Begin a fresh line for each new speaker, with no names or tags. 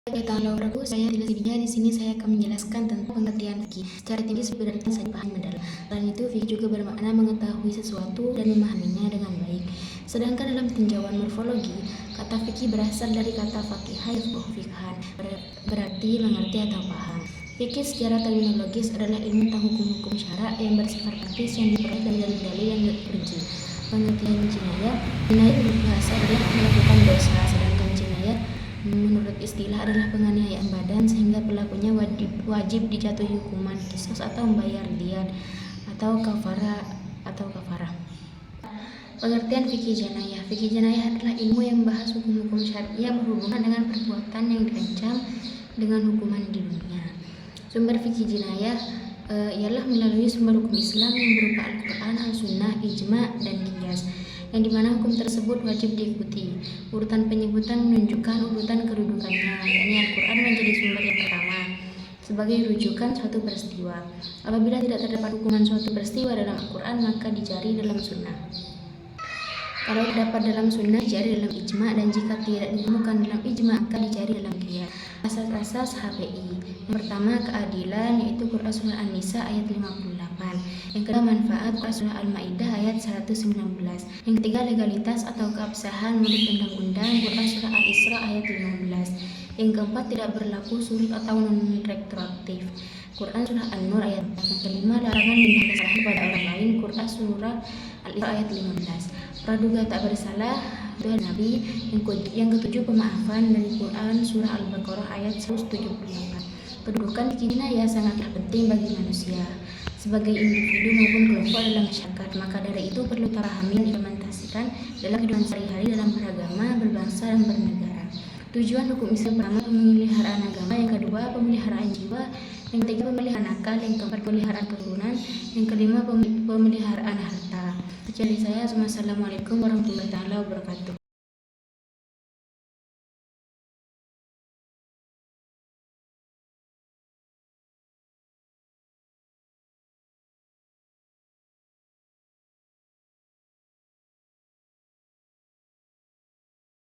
Kalau Rabu saya di sini saya akan menjelaskan tentang pengertian fikih. Secara tinggi sebenarnya saya paham mendalam. Selain itu, fikih juga bermakna mengetahui sesuatu dan memahaminya dengan baik. Sedangkan dalam tinjauan morfologi, kata fikih berasal dari kata fakihah yaitu fikhan, berarti mengerti atau paham. Fikih secara terminologis adalah ilmu tentang hukum-hukum syara yang bersifat praktis yang diperoleh dari dalil-dalil yang terperinci. Pengertian jinayah berbahasa adalah melakukan dosa, sedangkan jinayah menurut istilah adalah penganiayaan badan sehingga pelakunya wajib dijatuhi hukuman kisos atau membayar diat atau kafarah. Pengertian fikih jinayah. Fikih jinayah adalah ilmu yang membahas hukum-hukum syariah berhubungan dengan perbuatan yang dirancam dengan hukuman di dunia. Sumber fikih jinayah ialah melalui sumber hukum Islam yang berupa Al-Quran, Al-Sunnah, Ijma, dan Qiyas, yang dimana hukum tersebut wajib diikuti. Urutan penyebutan menunjukkan urutan kedudukannya, yakni Al-Quran menjadi sumber yang pertama sebagai rujukan suatu peristiwa. Apabila tidak terdapat hukuman suatu peristiwa dalam Al-Quran, maka dicari dalam Sunnah. Kalau terdapat dalam Sunnah, dicari dalam Ijma, dan jika tidak ditemukan dalam Ijma, maka dicari dalam Qiyas. Asas-asas HPI. Yang pertama, keadilan, yaitu Quran Surah An-Nisa ayat 58. Yang kedua, manfaat, Quran Surah Al-Ma'idah ayat 119. Yang ketiga, legalitas atau keabsahan menurut undang-undang, Quran Surah Al-Isra ayat 15. Yang keempat, tidak berlaku surut atau non-retroaktif, Quran Surah An-Nur ayat 4. Yang kelima, larangan minta kesalahan kepada orang lain, Quran Surah Al-Isra ayat 15. Praduga tak bersalah, Tuhan Nabi. Yang ketujuh, pemaafan dari Quran Surah Al-Baqarah ayat 178. Kedudukan fikih jinayah sangatlah penting bagi manusia sebagai individu maupun kelompok dalam masyarakat. Maka dari itu perlu terpahami dan diimplementasikan dalam kehidupan sehari-hari dalam beragama, berbangsa, dan bernegara. Tujuan hukum Islam pertama, pemeliharaan agama. Yang kedua, pemeliharaan jiwa. Yang ketiga, pemeliharaan akal. Yang keempat, pemeliharaan keturunan. Yang kelima, pemeliharaan harta. Sekian dari saya. Wassalamualaikum warahmatullahi wabarakatuh.